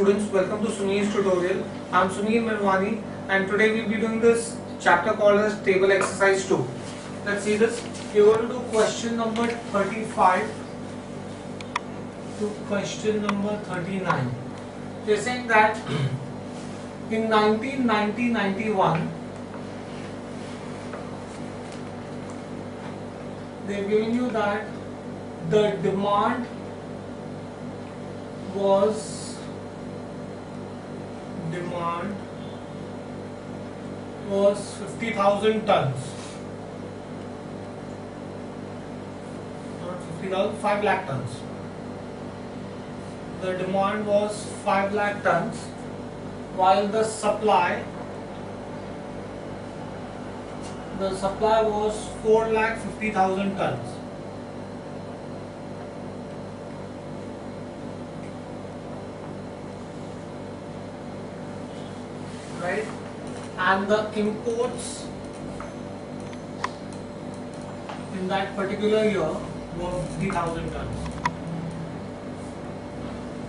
students, welcome to Sunil's tutorial. I am Sunil Mirwani and today we will be doing this chapter called as table exercise 2. Let's see this. We are going to do question number 35 to question number 39. They are saying that in 1990-91 they have given you that the demand was 50,000 tons. Not 50,000, 5 lakh tons. The demand was 5 lakh tons while the supply was 4,50,000 tons. Right? And the imports in that particular year were 50,000 tons.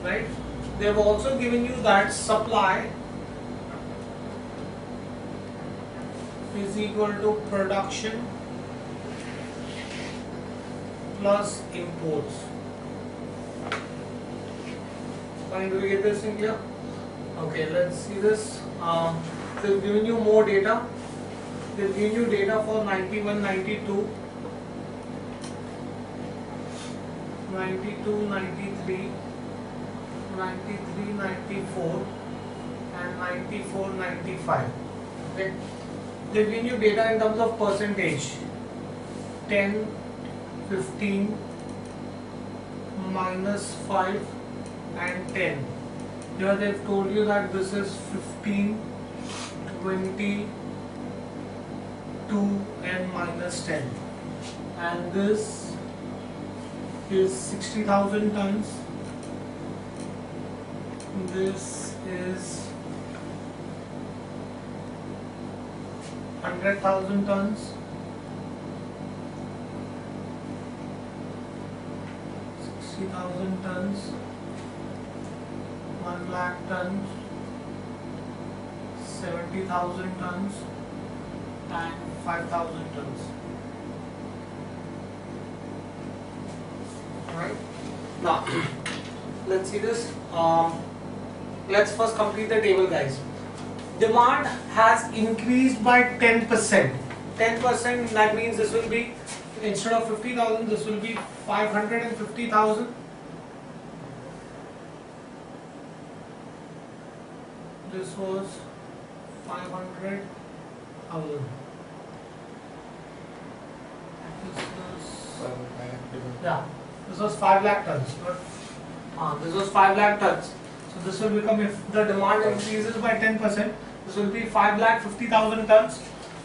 Right? They have also given you that supply is equal to production plus imports. Fine, do we get this in clear? Okay, let's see this. They've given you more data. They've given you data for 91, 92, 92, 93, 93, 94 and 94, 95. Okay. They've given you data in terms of percentage. 10, 15, minus 5 and 10. Here they've told you that this is 15, 20, 2 and minus 10. And this is 60,000 tons. This is 100,000 tons. 60,000 tons. 1 lakh tons, 70,000 tons and 5,000 tons. Alright, now let's see this. Let's first complete the table, guys. Demand has increased by 10%. 10%, that means this will be, instead of 50,000, this will be 550,000. This was 500,000. This was 5 lakh tons. This was 5 lakh tons. So this will become, if the demand increases by 10%, this will be 5,50,000 tons.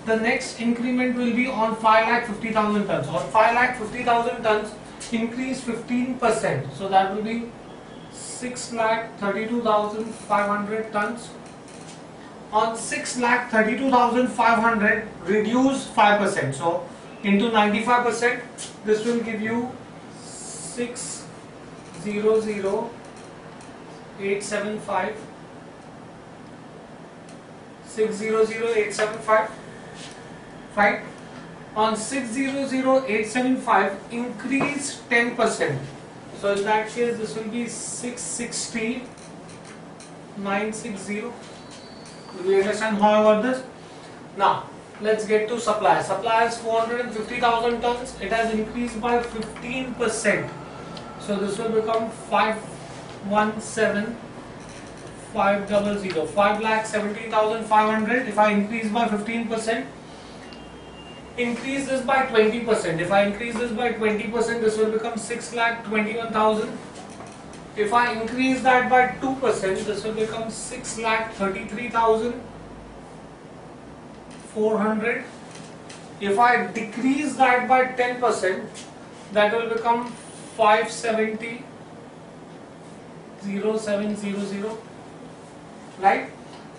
The next increment will be on 5,50,000 tons. On 5,50,000 tons, increase 15%. So that will be 6,32,500 tons. On 6,32,500, reduce 5%. So into 95%, this will give you 600,875. 600,875. Right? On 600,875, increase 10%. So in that case, this will be 660,960. Do you understand how I got this? Now, let's get to supply. Supply is 450,000 tons. It has increased by 15%. So this will become 517,500. 5,17,500. If I increase by 15%, increase this by 20%. If I increase this by 20%, this will become 6,21,000. If I increase that by 2%, this will become 6,33,400. If I decrease that by 10%, that will become 570,0700. Right?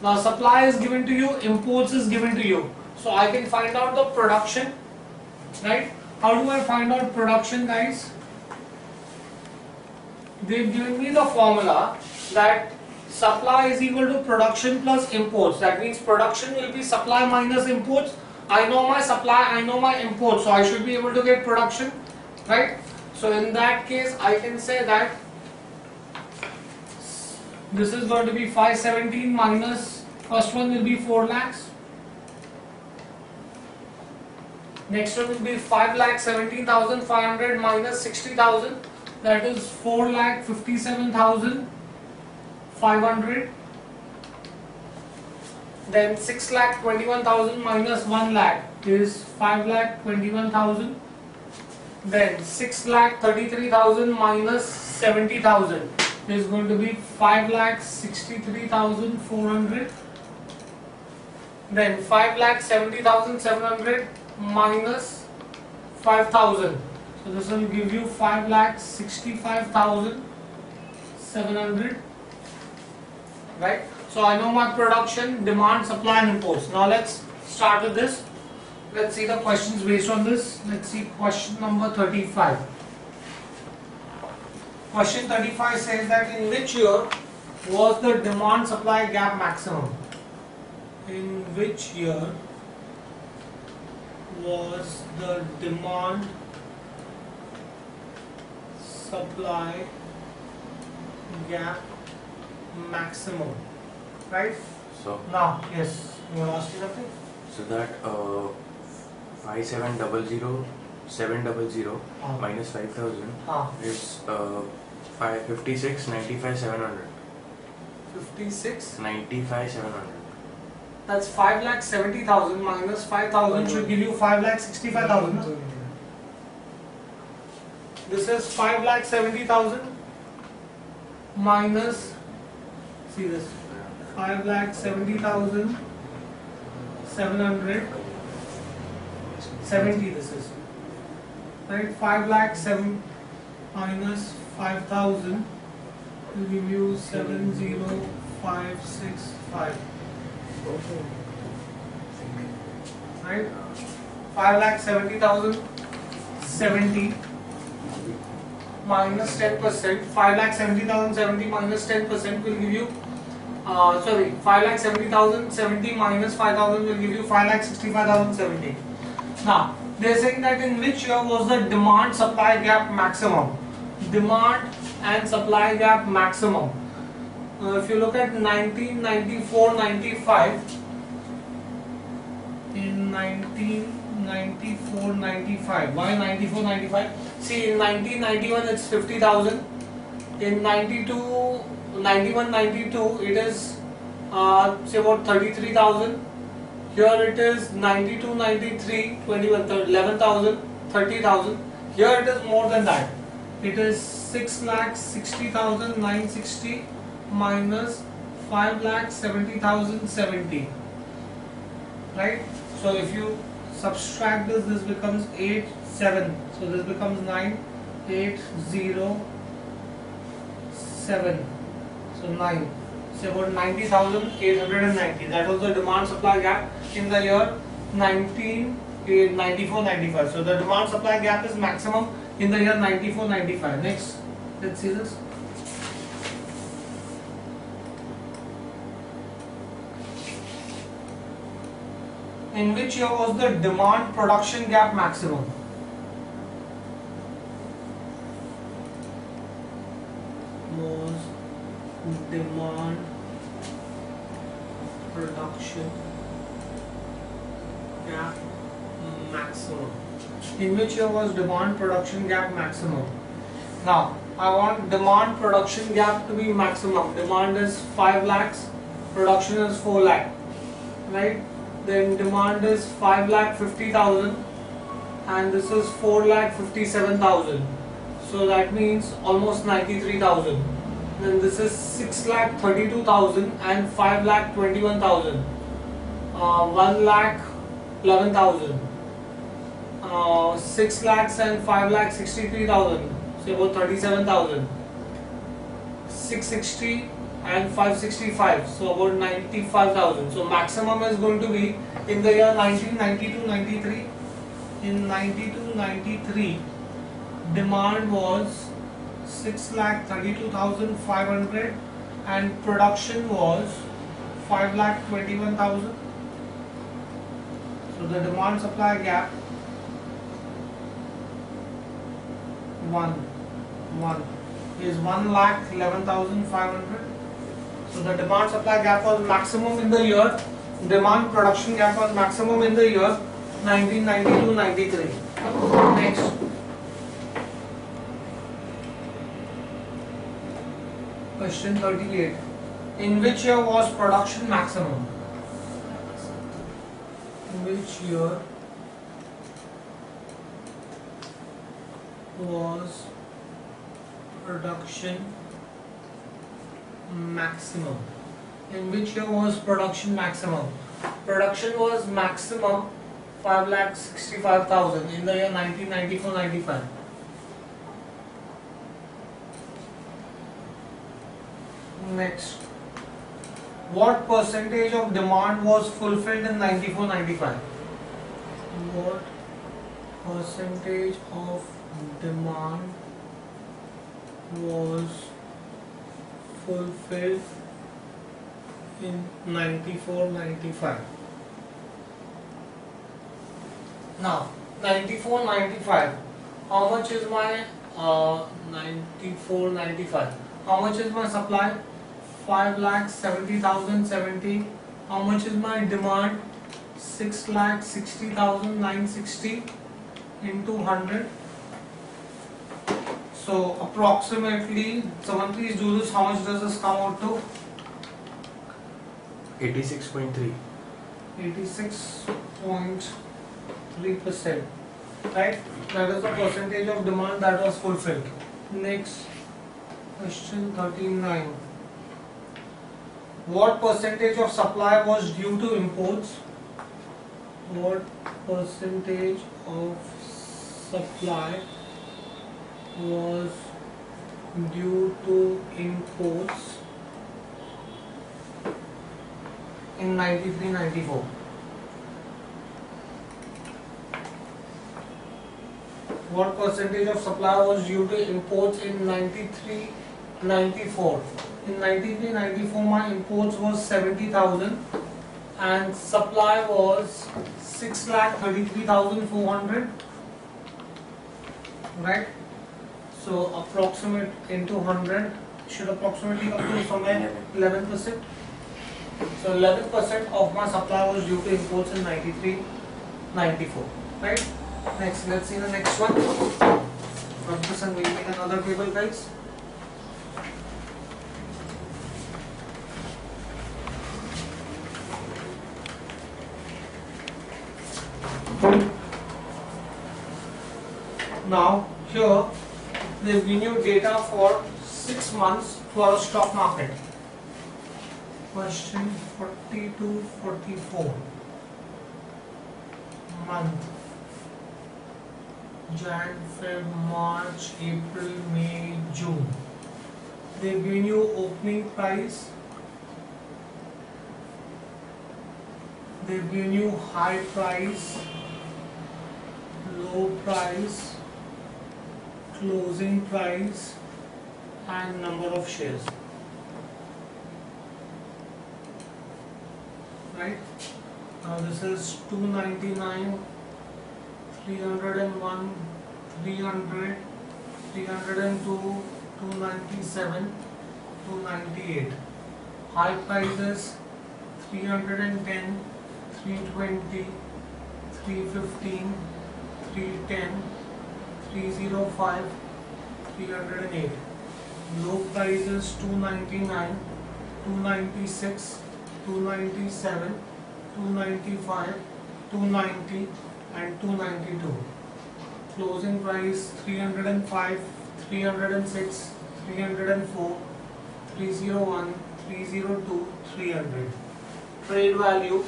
Now supply is given to you, imports is given to you. So I can find out the production. Right? How do I find out production, guys? They've given me the formula that supply is equal to production plus imports. That means production will be supply minus imports. I know my supply, I know my imports, so I should be able to get production, right? So in that case, I can say that this is going to be 517 minus first one will be 4 lakhs. Next one will be 5,17,500 minus 60,000. That is 4,57,500. Then 6,21,000 minus 1 lakh is 5,21,000. Then 6,33,000 minus 70,000 is going to be 5,63,400. Then 5,70,700 minus 5,000. So this will give you 5,65,700. Right? So I know my production, demand, supply and imports. Now let's start with this. Let's see the questions based on this. Let's see question number 35. Question 35 says that in which year was the demand supply gap maximum? In which year was the demand supply gap maximum? Right? So now, yes, you want to ask me something? So that 5700 minus 5000 is 56 95 700. 56 95 700. That's 5,70,000 minus 5,000 should give you 5,65,000. This is 5,70,000 minus, see this, 5,70,700, 70 this is, right? 5,07,000 minus 5,000 will give you 70565. Right? 5,70,000 70 minus 10%. 5,70,000 70 minus 10% will give you 5,70,000 70 minus 5,000 will give you 5,65,000 70. Now they are saying that in which year was the demand supply gap maximum? Demand and supply gap maximum. If you look at 1994-95, in 1994-95, why 94-95? See, in 1991 it's 50,000. In 91-92 it is say about 33,000. Here it is 92-93, 11,000, 30,000. Here it is more than that. It is 6,60,960 minus 5,70,070. Right? So if you subtract this, this becomes 8, 7. So this becomes 9, 8, 0, 7. So 9. So about 90,890. That was the demand supply gap in the year 1994-95. So the demand supply gap is maximum in the year 94-95. Next, let's see this. In which year was the demand production gap maximum? Was demand production gap maximum? In which year was demand production gap maximum? Now I want demand production gap to be maximum. Demand is 5 lakhs, production is 4 lakh, right? Then demand is 5,50,000 and this is 4,57,000. So that means almost 93,000. Then this is 6,32,000 and 5,21,000. 1,11,000. 6 lakhs and 5,63,000. So about 37,000. 660 and 565, so about 95,000. So maximum is going to be in the year 1992-93. In 92-93, demand was 6,32,500 and production was 5,21,000. So the demand supply gap 1 is 1,11,500. So the demand supply gap was maximum in the year, demand production gap was maximum in the year 1992-93. Next. Question 38. In which year was production maximum? In which year was production maximum? In which year was production maximum? Production was maximum 5,65,000 in the year 1994-95. Next, what percentage of demand was fulfilled in 94-95? What percentage of demand was fulfilled in 94-95? Now, 94-95, how much is my 94-95? How much is my supply? 5,70,070. How much is my demand? 6,60,960 into 100. So approximately, someone please do this. How much does this come out to? 86.3. 86.3%. Right? That is the percentage of demand that was fulfilled. Next, question 39. What percentage of supply was due to imports? What percentage of supply was due to imports in 93-94? What percentage of supply was due to imports in 93-94? In 93-94, my imports was 70,000 and supply was 6,33,400. Right? So approximate into 100 should approximately come to somewhere 11%. So 11% of my supply was due to imports in 93-94. Right? Next, let's see the next one. Rub this and we'll make another table, guys. Now, here they've given you data for 6 months for a stock market. Question 40-44. Month. Jan, Feb, March, April, May, June. They've given you opening price. They've given you high price, low price, closing price and number of shares. Right? Now this is 299, 301, 300, 302, 297, 298. High prices 310, 320, 315, 310, 305, 308. Low prices 299, 296, 297, 295, 290 and 292. Closing price 305, 306, 304, 301, 302, 300. Trade value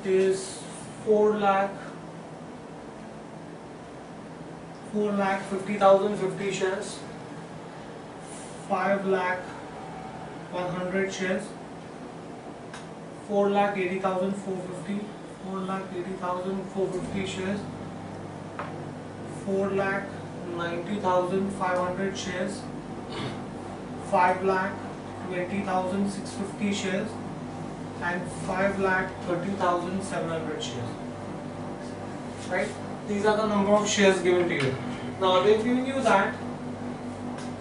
is 4,50,050 shares, 5,100 shares, 4,80,450, 4,80,450 shares, 4,90,500 shares, 5,00,000, 20,650 shares and 5,30,700 shares. Right? These are the number of shares given to you. Now they've given you that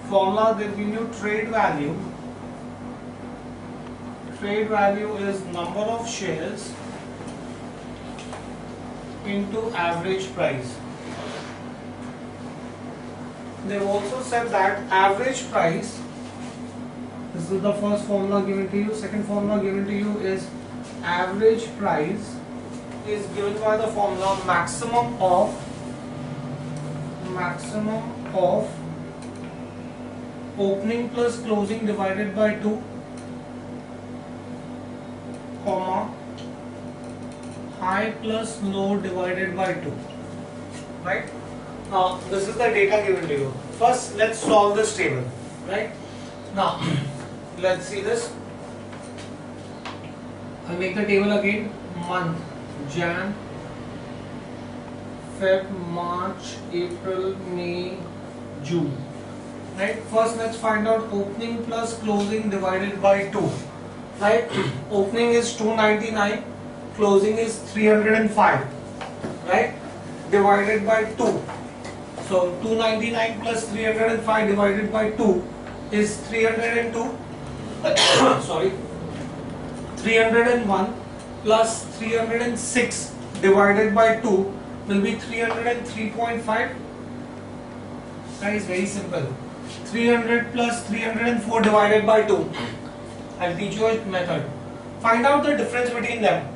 formula, they've given you trade value. Trade value is number of shares into average price. They've also said that average price, this is the first formula given to you. Second formula given to you is average price is given by the formula maximum of opening plus closing divided by 2, comma high plus low divided by 2. Right? Now this is the data given to you. First let's solve this table. Right? Now let's see this. I'll make the table again. Month Jan, Feb, March, April, May, June. Right? First let's find out opening plus closing divided by 2. Right? Opening is 299, closing is 305. Right? Divided by 2. So 299 plus 305 divided by 2 is 302. Sorry. 301 plus 306 divided by 2 will be 303.5. That is very simple. 300 plus 304 divided by 2. I'll teach you a method. Find out the difference between them.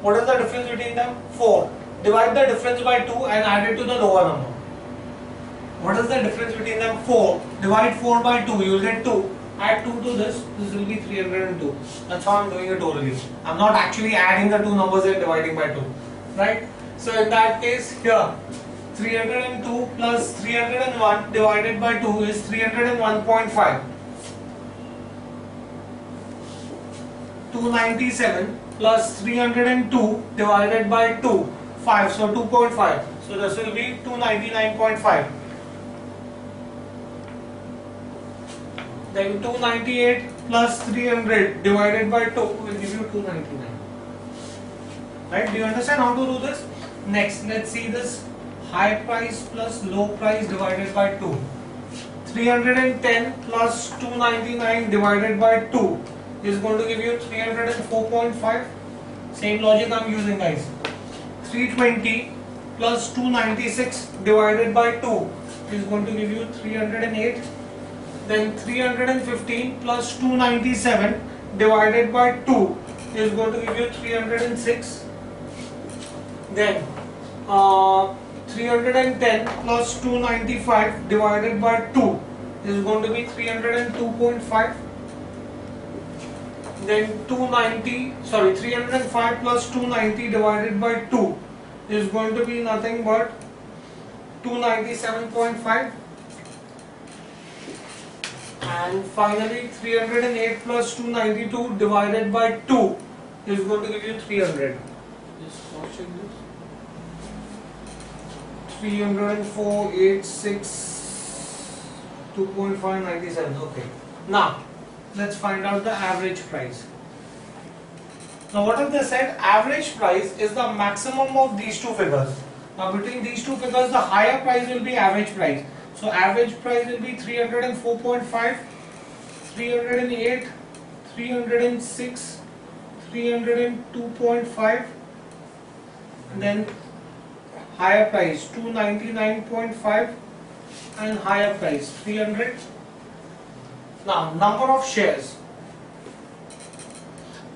What is the difference between them? 4. Divide the difference by 2 and add it to the lower number. What is the difference between them? 4. Divide 4 by 2. You will get 2. Add 2 to this. This will be 302. That's how I'm doing it orally. I'm not actually adding the two numbers and dividing by 2. Right? So in that case, here 302 plus 301 divided by 2 is 301.5. 297 plus 302 divided by 2, 5. So 2.5. So this will be 299.5. Then 298 plus 300 divided by 2 will give you 299. Right? Do you understand how to do this? Next, let's see this. High price plus low price divided by 2. 310 plus 299 divided by 2 is going to give you 304.5. Same logic I'm using, guys. 320 plus 296 divided by 2 is going to give you 308. Then 315 plus 297 divided by 2 is going to give you 306. Then 310 plus 295 divided by 2 is going to be 302.5. Then 305 plus 290 divided by 2 is going to be nothing but 297.5. And finally 308 plus 292 divided by 2 is going to give you 300. Just cross check this. 304.86 2.597. Okay. Now let's find out the average price. Now what have they said? Average price is the maximum of these two figures. Now between these two figures, the higher price will be average price. So average price will be 304.5, 308, 306, 302.5, and then higher price 299.5 and higher price 300. Now number of shares.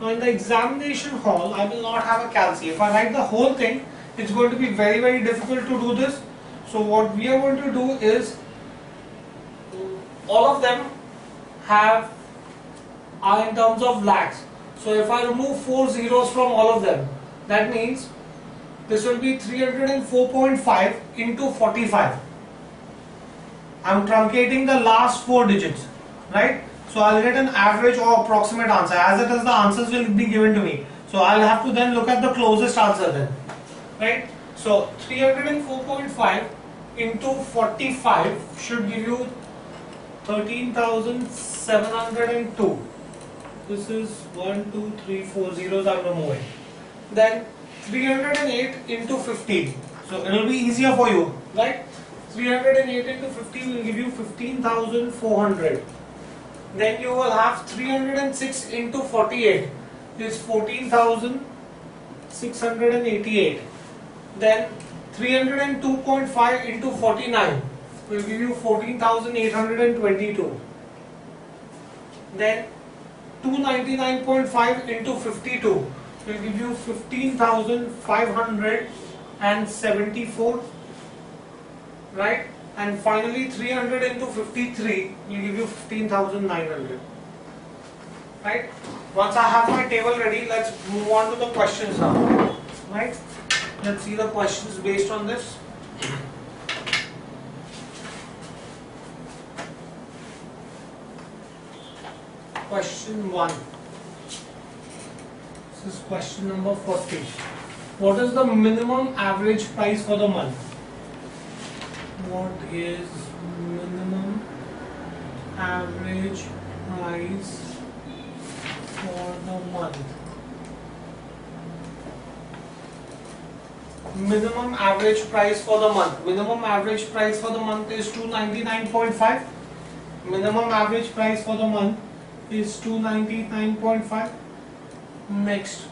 Now in the examination hall, I will not have a calc. If I write the whole thing, it's going to be very, very difficult to do this. So what we are going to do is, all of them are in terms of lakhs. So if I remove 4 zeros from all of them, that means this will be 304.5 into 45. I'm truncating the last 4 digits, right? So I'll get an average or approximate answer. As it is, the answers will be given to me. So I'll have to then look at the closest answer then, right? So 304.5 into 45 should give you 13,702. This is 1, 2, 3, 4 zeros I'm removing. Then 308 into 15. So it will be easier for you, right? 308 into 15 will give you 15,400. Then you will have 306 into 48 is 14,688. Then 302.5 into 49 will give you 14,822. Then 299.5 into 52 will give you 15,574, right? And finally 300 into 53 will give you 15,900, right? Once I have my table ready, let's move on to the questions now, right? Let's see the questions based on this. Question 1. This is question number 40. What is the minimum average price for the month? What is minimum average price for the month? Minimum average price for the month. Minimum average price for the month is 299.5. Minimum average price for the month is 299.5. Next,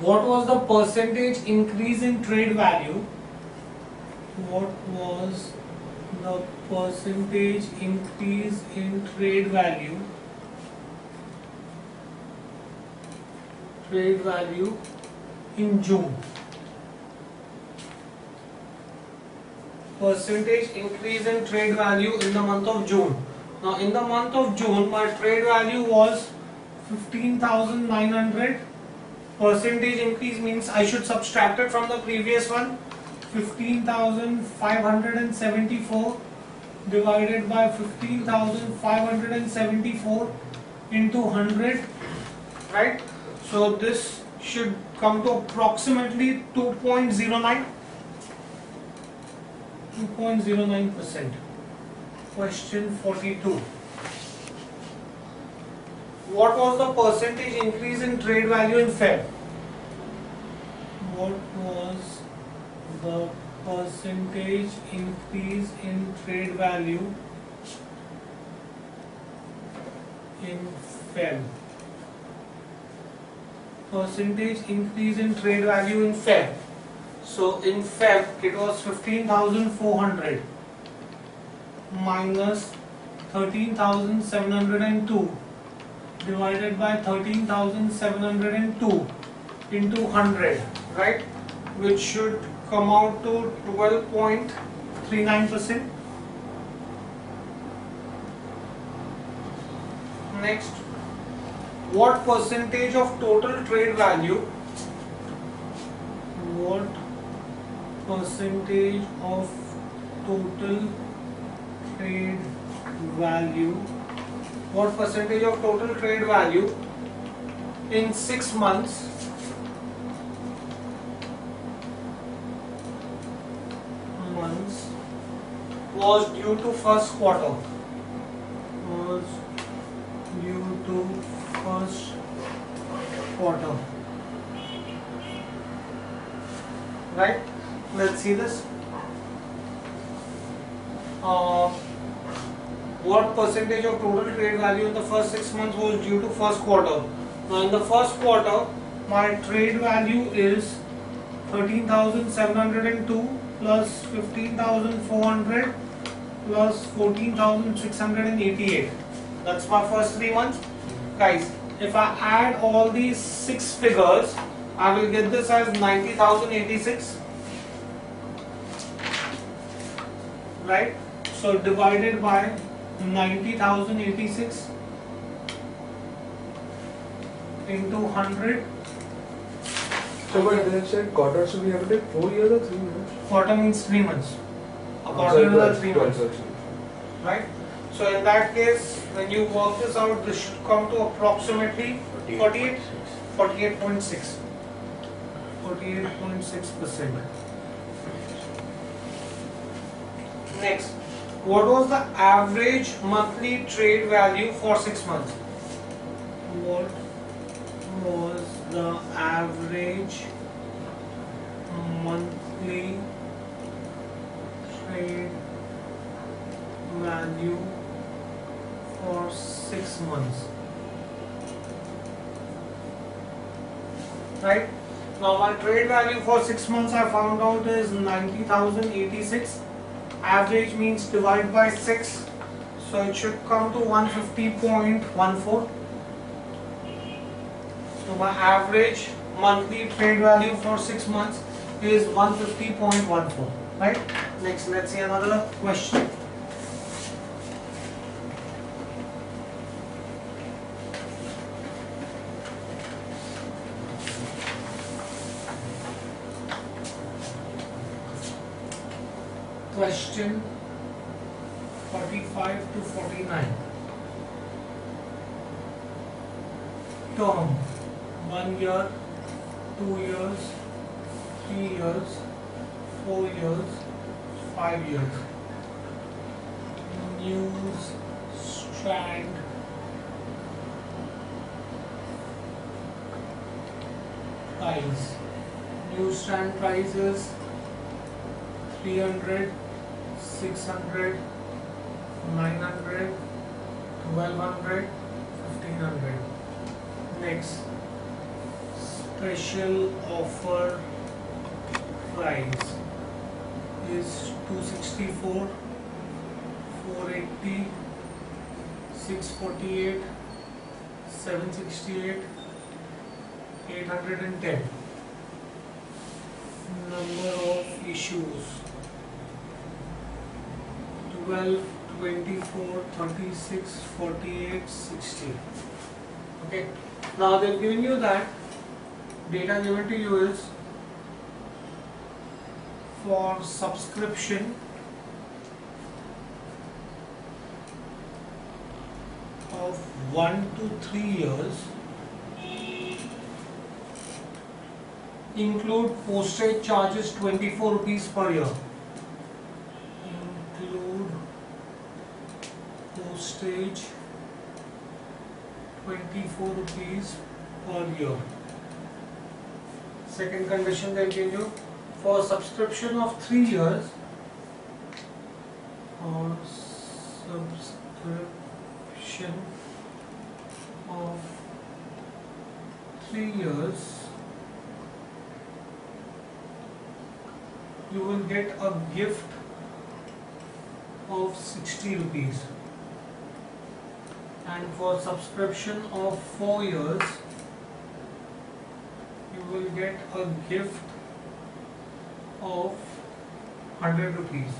what was the percentage increase in trade value? What was the percentage increase in trade value? Trade value in June. Percentage increase in trade value in the month of June. Now in the month of June, my trade value was 15,900. Percentage increase means I should subtract it from the previous one. 15,574 divided by 15,574 into 100, right? So this should come to approximately 2.09%. Question 42. What was the percentage increase in trade value in Feb? What was the percentage increase in trade value in Feb? Percentage increase in trade value in Feb. So in Feb it was 15,400 minus 13,702 divided by 13,702 into 100, right? Which should come out to 12.39%. Next, what percentage of total trade value? What percentage of total trade value? What percentage of total trade value in 6 months was due to first quarter? Was due to first quarter, right? Let's see this. What percentage of total trade value in the first 6 months was due to first quarter? Now in the first quarter, my trade value is 13,702 plus 15,400 plus 14,688. That's my first 3 months. Guys, if I add all these 6 figures, I will get this as 90,086. Right? So divided by 90,086 into 100. So but they said quarter, so we have to take 4 years or 3 years? Quarter means 3 months. A quarter is the 3 months. Right? So in that case, when you work this out, this should come to approximately 48.6%. Next, what was the average monthly trade value for 6 months? What was the average monthly trade value for 6 months? Right? Now my trade value for 6 months I found out is 90,086. Average means divide by 6, so it should come to 150.14. So my average monthly trade value for 6 months is 150.14. Right? Next, let's see another question. Question 45 to 49. Term 1 year, 2 years, 3 years, 4 years, 5 years. News strand price. News strand price is 300, 600, 900, 1200, 1500. Next, special offer price is 264, 480, 648, 768, 810. Number of issues 12, 24, 36, 48, 60. Okay. Now they've given you that data given to you is for subscription of 1 to 3 years include postage charges 24 rupees per year. Include postage 24 rupees per year. Second condition they'll give you for subscription of 3 years or subscription of 3 years you will get a gift of 60 rupees. And for subscription of 4 years you will get a gift of 100 rupees.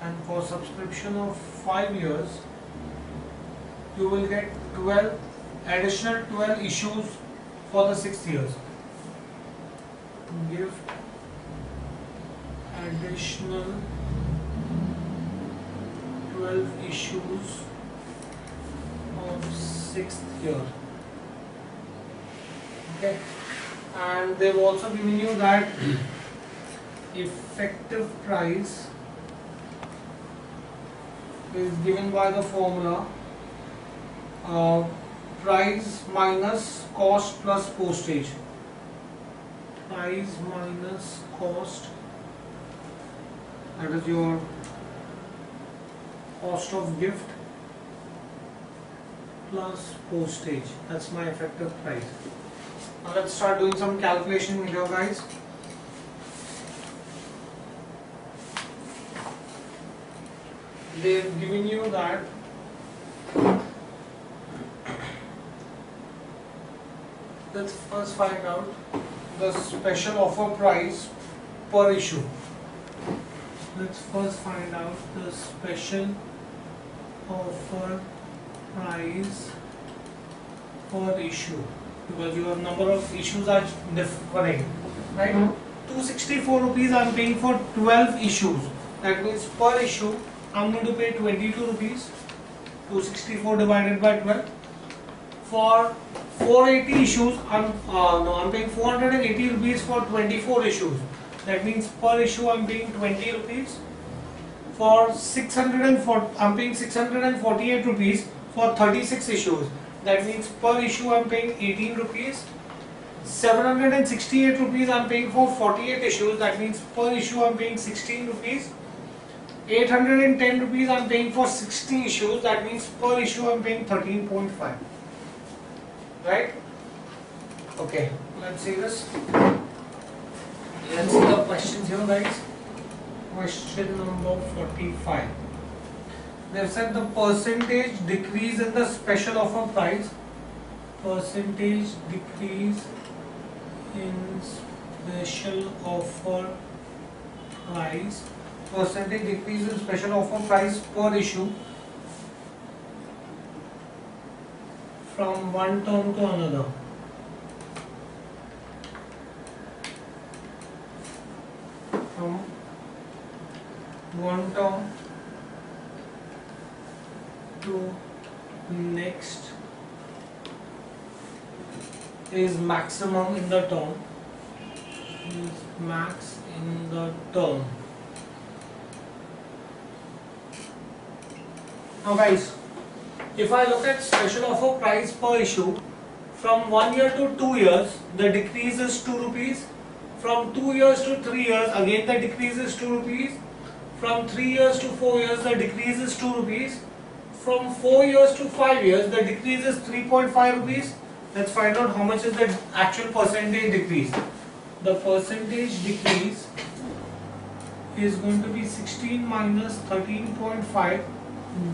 And for subscription of 5 years you will get 12 additional 12 issues for the 6 years. Gift additional 12 issues of 6th year. Okay, and they've also given you that effective price is given by the formula price minus cost plus postage. Price minus cost, that is your cost of gift plus postage. That's my effective price. Now let's start doing some calculation here, guys. They've given you that let's first find out the special offer price per issue. Let's first find out the special offer price per issue, because your number of issues are different, right? 264 rupees I'm paying for 12 issues. That means per issue I'm going to pay 22 rupees. 264 divided by 12. For 480 issues I'm paying 480 rupees for 24 issues. That means per issue I'm paying 20 rupees. For 604, I'm paying 648 rupees for 36 issues. That means per issue I'm paying 18 rupees. 768 rupees I'm paying for 48 issues. That means per issue I'm paying 16 rupees. 810 rupees I'm paying for 60 issues. That means per issue I'm paying 13.5. Right? Okay, let's see this. Let's see the questions here, guys. Question number 45. They've said the percentage decrease in the special offer price. Percentage decrease in special offer price. Percentage decrease in special offer price per issue from one term to another. From one term to next is maximum in the term. Is max in the term. Now guys, if I look at special offer price per issue, from 1 year to 2 years, the decrease is 2 rupees. From 2 years to 3 years, again the decrease is 2 rupees. From 3 years to 4 years, the decrease is 2 rupees. From 4 years to 5 years, the decrease is 3.5 rupees. Let's find out how much is the actual percentage decrease. The percentage decrease is going to be 16 minus 13.5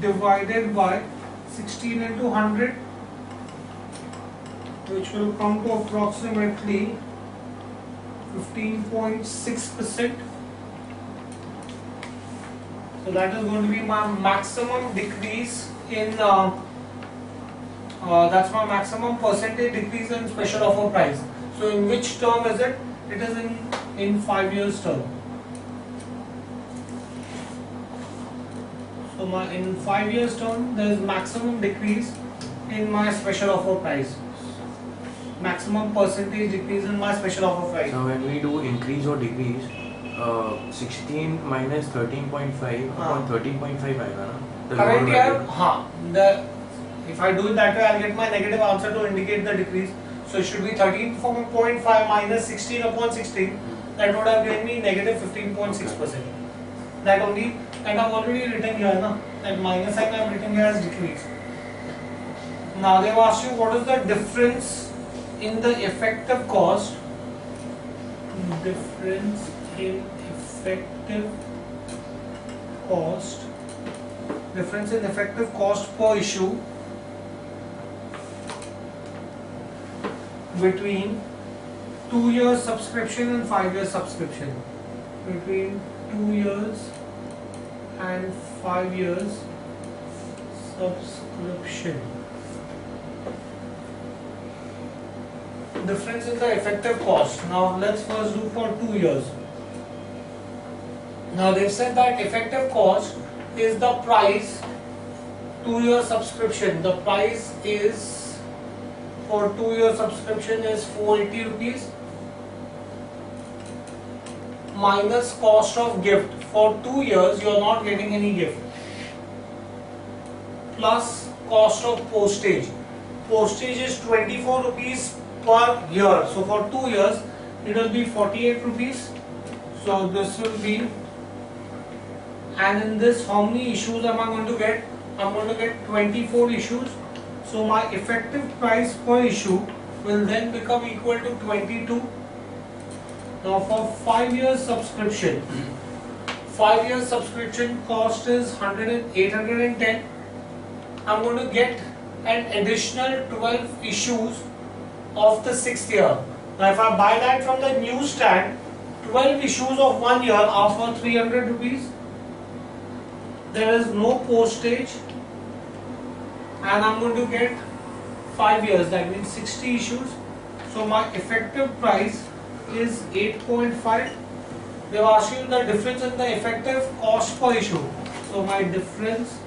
divided by 16 into 100, which will come to approximately 15.6%. So that is going to be my maximum decrease in that's my maximum percentage decrease in special offer price. So in which term is it? It is in 5 years term. So in 5 years term there is maximum decrease in my special offer price. Maximum percentage decrease in my special offer price. So when we do increase or decrease, 16 minus 13.5 upon 13.5 आएगा ना? Current year, if I do it that way, I'll get my negative answer to indicate the decrease. So it should be 13.5 minus 16 upon 16. That would have given me negative 15.6%. That only, and I've already written here, na? That minus sign I've written here as decrease. Now they've asked you what is the difference in the effective cost. Difference in effective cost. Difference in effective cost per issue between 2 years subscription and 5 years subscription. Between 2 years and 5 years subscription. Difference in the effective cost. Now let's first do for 2 years. Now they've said that effective cost is the price 2-year subscription. The price is for 2-year subscription is 480 rupees minus cost of gift. For 2 years you are not getting any gift, plus cost of postage. Postage is 24 rupees per year. So for 2 years it will be 48 rupees. So this will be, and in this how many issues am I going to get? I'm going to get 24 issues. So my effective price per issue will then become equal to 22. Now for 5 years subscription, 5 years subscription cost is 810. I'm going to get an additional 12 issues of the 6th year. Now if I buy that from the newsstand, 12 issues of 1 year are for 300 rupees. There is no postage, and I'm going to get 5 years, that means 60 issues. So my effective price is 8.5. They have asked you the difference in the effective cost per issue. So my difference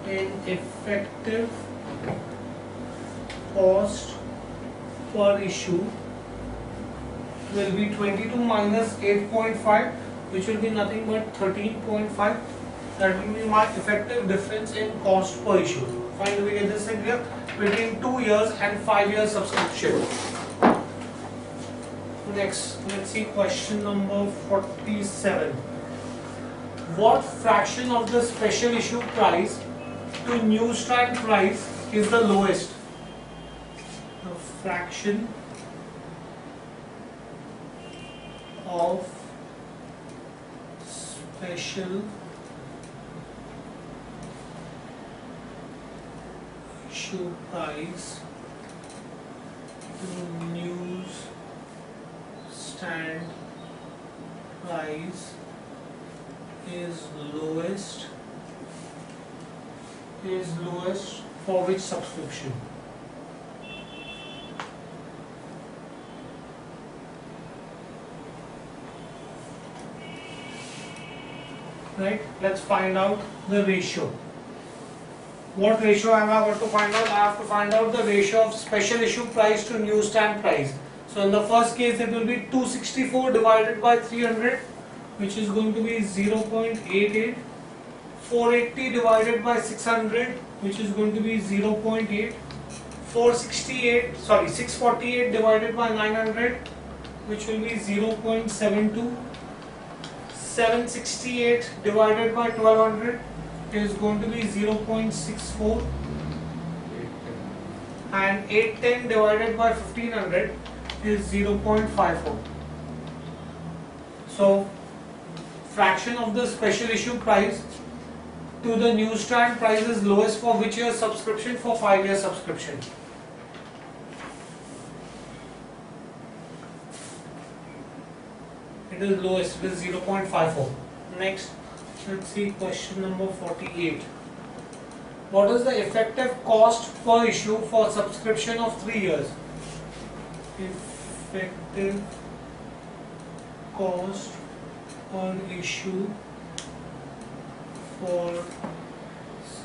in effective cost per issue will be 22 minus 8.5, which will be nothing but 13.5. That will be my effective difference in cost per issue. Finally, we get this thing here between 2 years and 5 years subscription. Next, let's see question number 47. What fraction of the special issue price to newsstand price is the lowest? The fraction of special issue price to news stand price is lowest for which subscription? Right, let's find out the ratio. What ratio am I going to find out? I have to find out the ratio of special issue price to newsstand price. So in the first case it will be 264 divided by 300, which is going to be 0.88. 480 divided by 600, which is going to be 0.8. 648 divided by 900, which will be 0.72. 768 divided by 1200 is going to be 0.64, and 810 divided by 1500 is 0.54. So fraction of the special issue price to the newsstand price is lowest for which year subscription? For 5 year subscription. It is lowest, it is 0.54. Next, let's see question number 48. What is the effective cost per issue for subscription of 3 years? Effective cost per issue for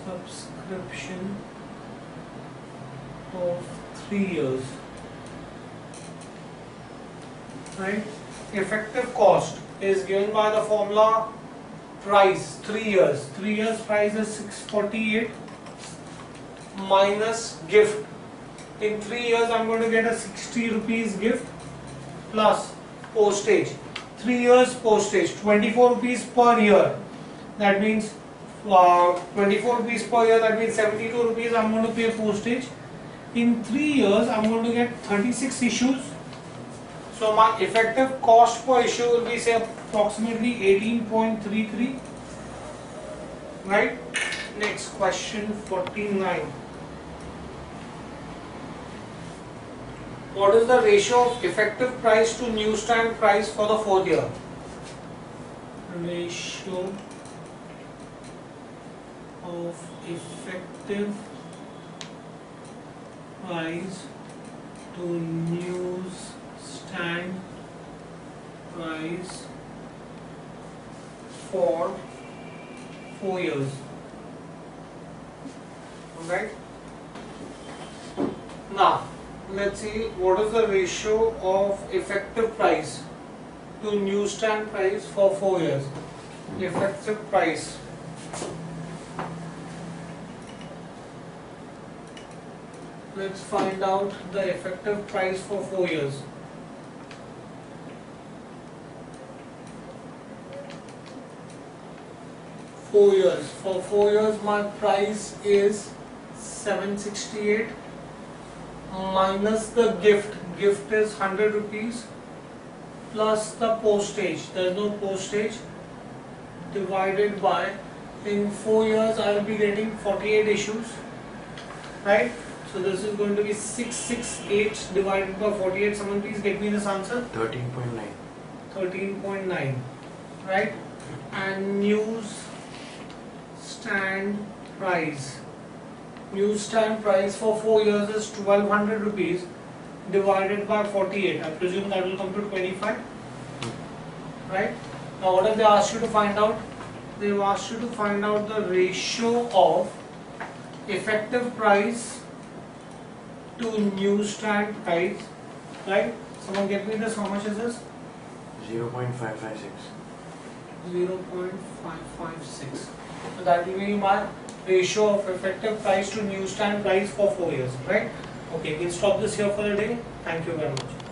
subscription of 3 years. Right? Effective cost is given by the formula price 3 years. 3 years price is 648 minus gift. In 3 years I am going to get a 60 rupees gift plus postage. 3 years postage 24 rupees per year. That means 24 rupees per year, that means 72 rupees I am going to pay postage. In 3 years I am going to get 36 issues. So my effective cost per issue will be say approximately 18.33. Right? Next question 49. What is the ratio of effective price to newsstand price for the 4th year? Ratio of effective price to newsstand price for 4 years. Alright. Now let's see what is the ratio of effective price to newsstand price for 4 years. Effective price. Let's find out the effective price for 4 years. For 4 years my price is 768 minus the gift. Gift is 100 rupees plus the postage. There is no postage, divided by, in 4 years I will be getting 48 issues, right? So this is going to be 668 divided by 48. Someone please get me this answer. 13.9. 13.9, right? And newsstand price. Newsstand price for 4 years is 1200 rupees divided by 48. I presume that will come to 25. Right? Now what have they asked you to find out? They have asked you to find out the ratio of effective price to newsstand price. Right? Someone get me this, how much is this? 0.556. 0.556. So that will be my ratio of effective price to newsstand price for 4 years, right? Okay, we'll stop this here for the day. Thank you very much.